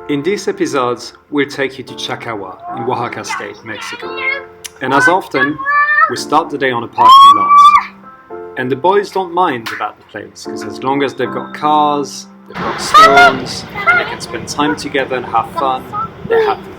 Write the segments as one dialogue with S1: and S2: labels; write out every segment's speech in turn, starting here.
S1: In this episode, we'll take you to Chacahua in Oaxaca State, Mexico. And as often, we start the day on a parking lot. And the boys don't mind about the place, because as long as they've got cars, they've got stones, and they can spend time together and have fun, they're happy.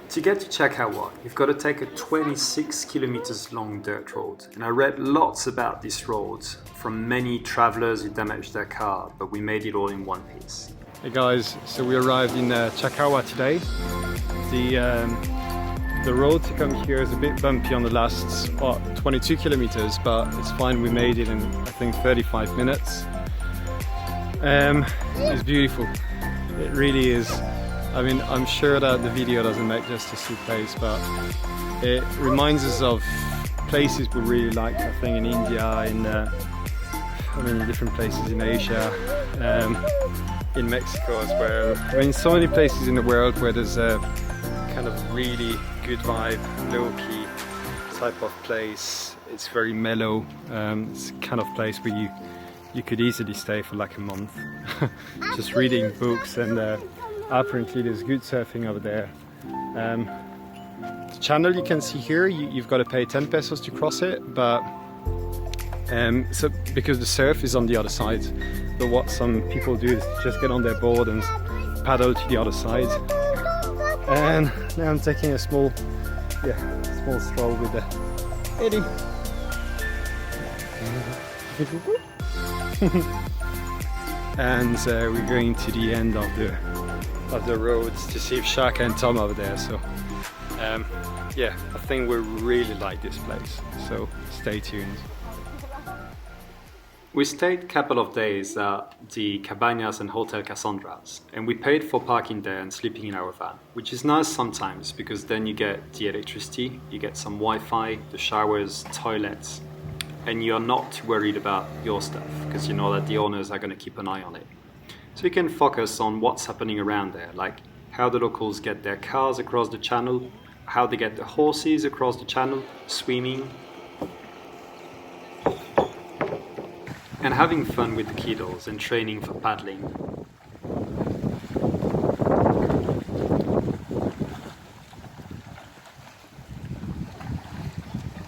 S1: To get to Chacahua, you've got to take a 26 kilometers long dirt road. And I read lots about this road from many travelers who damaged their car, but we made it all in one piece.
S2: Hey guys, so we arrived in Chacahua today. The road to come here is a bit bumpy on the last 22 kilometers, but it's fine. We made it in I think 35 minutes. It's beautiful. It really is. I mean, I'm sure that the video doesn't make justice to the place, but it reminds us of places we really like. I think in India, in different places in Asia, in Mexico as well. I mean, so many places in the world where there's a kind of really good vibe, low-key type of place. It's very mellow. It's the kind of place where you could easily stay for like a month, just reading books, and apparently there's good surfing over there. The channel you can see here, you've got to pay 10 pesos to cross it, but so because the surf is on the other side. But what some people do is just get on their board and paddle to the other side. And now I'm taking a small stroll with the Eddie. And we're going to the end of the roads to see if Shaka and Tom are there. So yeah, I think we really like this place. So stay tuned.
S1: We stayed a couple of days at the cabanas and Hotel Cassandras, and we paid for parking there and sleeping in our van, which is nice sometimes because then you get the electricity, you get some Wi-Fi, the showers, toilets, and you're not too worried about your stuff because you know that the owners are going to keep an eye on it. So you can focus on what's happening around there, like how the locals get their cars across the channel, how they get the horses across the channel, swimming, and having fun with the kiddos and training for paddling.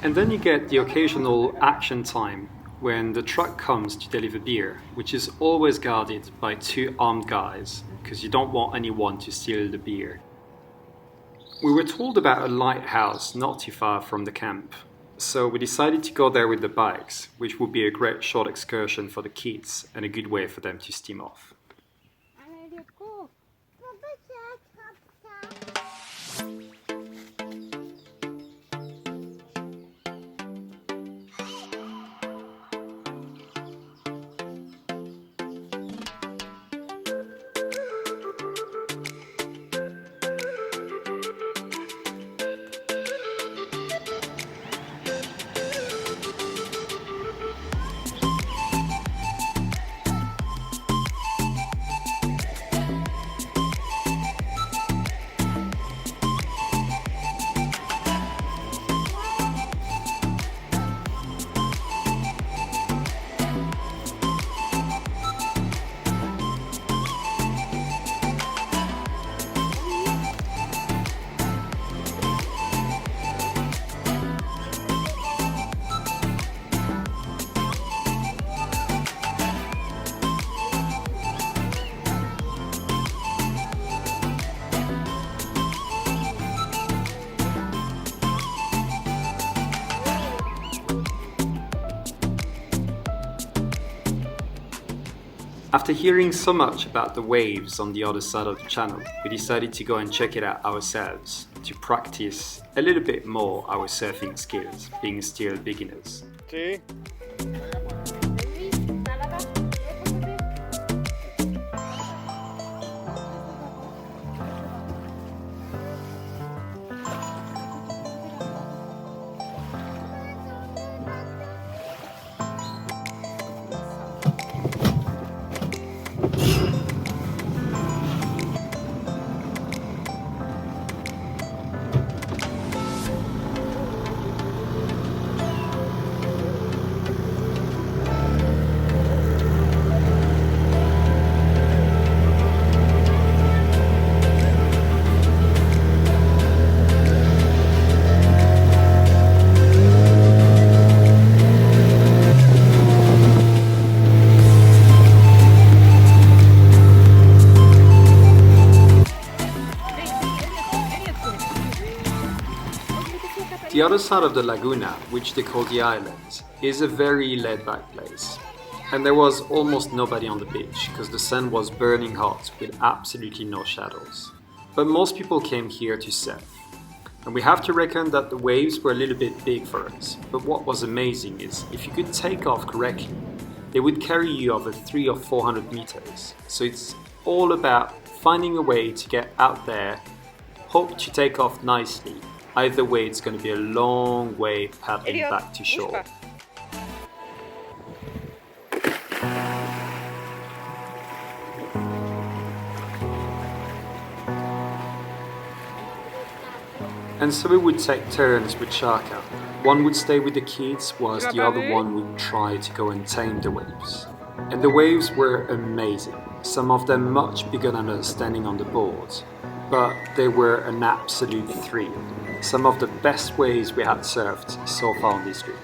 S1: And then you get the occasional action time when the truck comes to deliver beer, which is always guarded by two armed guys, because you don't want anyone to steal the beer. We were told about a lighthouse not too far from the camp, so we decided to go there with the bikes, which would be a great short excursion for the kids and a good way for them to steam off. After hearing so much about the waves on the other side of the channel, we decided to go and check it out ourselves to practice a little bit more our surfing skills, being still beginners. The other side of the Laguna, which they call the island, is a very laid-back place. And there was almost nobody on the beach because the sun was burning hot with absolutely no shadows. But most people came here to surf. And we have to reckon that the waves were a little bit big for us. But what was amazing is if you could take off correctly, they would carry you over 300 or 400 meters. So it's all about finding a way to get out there, hope to take off nicely. Either way, it's going to be a long way paddling back to shore. And so we would take turns with Chaka. One would stay with the kids, whilst the other one would try to go and tame the waves. And the waves were amazing, some of them much bigger than us standing on the board. But they were an absolute thrill. Some of the best waves we had surfed so far on this trip.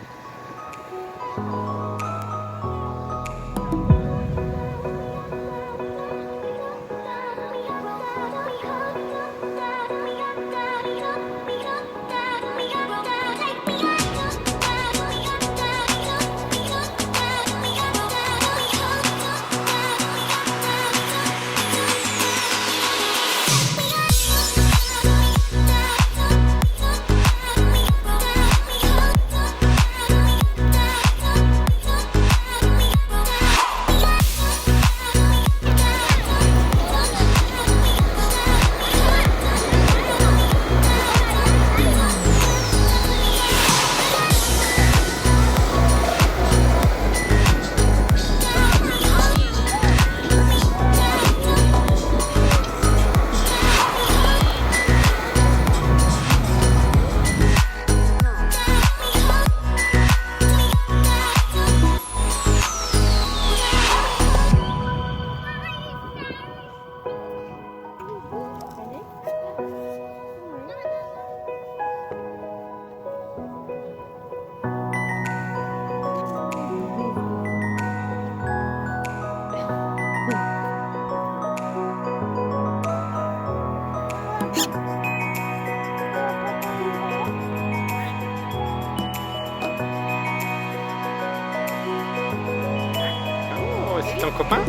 S2: Ton copain?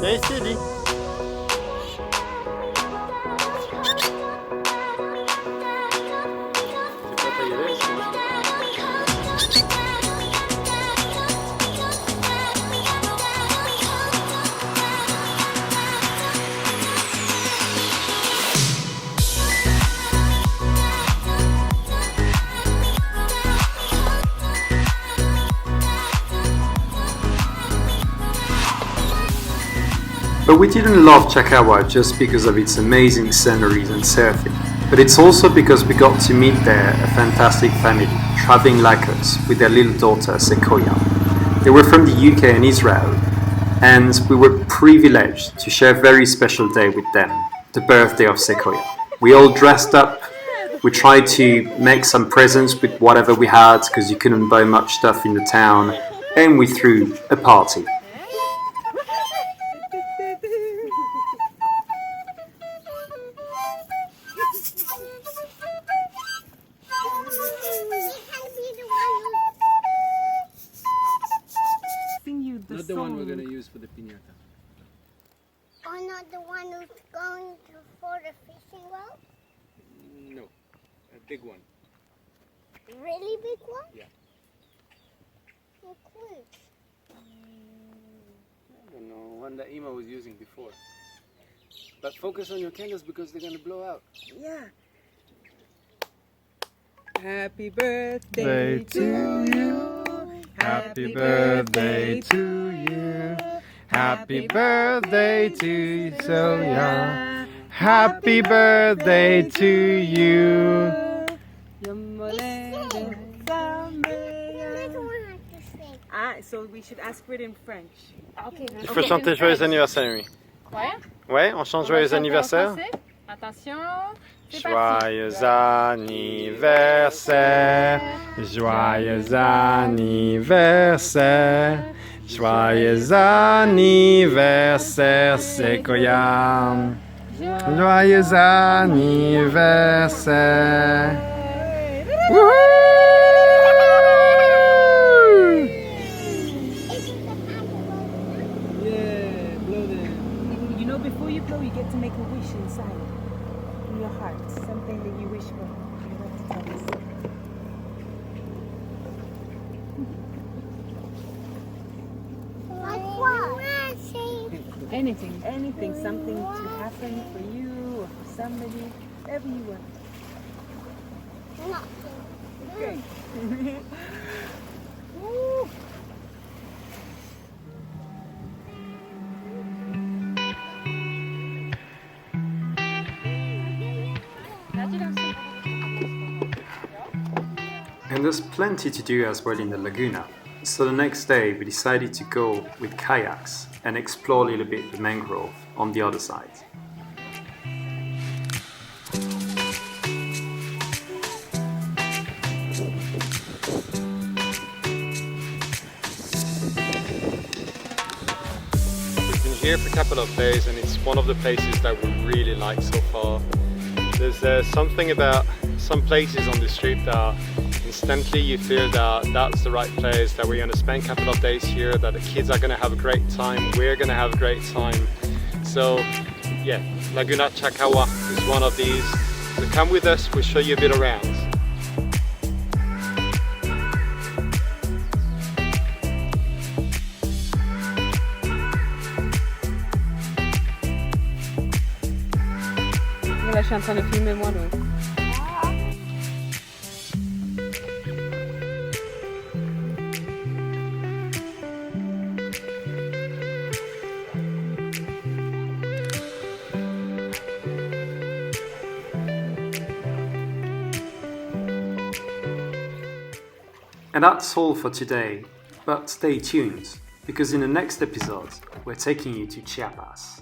S2: Viens ici, Lee.
S1: But we didn't love Chacahua just because of its amazing sceneries and surfing, but it's also because we got to meet there a fantastic family, traveling like us, with their little daughter Sequoia. They were from the UK and Israel, and we were privileged to share a very special day with them, the birthday of Sequoia. We all dressed up, we tried to make some presents with whatever we had, because you couldn't buy much stuff in the town, and we threw a party.
S2: Not the one we're going to use for the piñata.
S3: Or not the one who's going to for the fishing well?
S2: No, a big one.
S3: Really big one?
S2: Yeah.
S3: Oh, cool.
S2: I don't know, one that Ima was using before. But focus on your candles because they're going to blow out.
S4: Yeah. Happy birthday to you.
S2: Happy birthday to you. Happy birthday to you, Sonia. Happy birthday to you.
S4: Ah, so we should ask for it in French.
S5: Okay.
S2: Il faut chanter joyeux anniversaire, oui.
S5: Ouais.
S2: Ouais, on chante joyeux anniversaire.
S5: Attention.
S2: Joyeux anniversaire, joyeux anniversaire, joyeux anniversaire, Sequoia. Joyeux anniversaire.
S4: Yeah, blow them. You know, before you blow, you get to make a wish inside, in your heart, something that you wish for. You have to tell us.
S3: Like what?
S4: Anything, something to happen for you or for somebody, whatever you want. Okay. Woo.
S1: And there's plenty to do as well in the Laguna. So the next day we decided to go with kayaks and explore a little bit the mangrove on the other side.
S2: We've been here for a couple of days and it's one of the places that we really like so far. There's something about some places on this trip that instantly you feel that that's the right place, that we're going to spend a couple of days here, that the kids are going to have a great time, we're going to have a great time. So yeah, Laguna Chacahua is one of these. So come with us, we'll show you a bit around.
S4: Là, je suis en train de filmer moi, donc.
S1: And that's all for today, but stay tuned, because in the next episode we're taking you to Chiapas.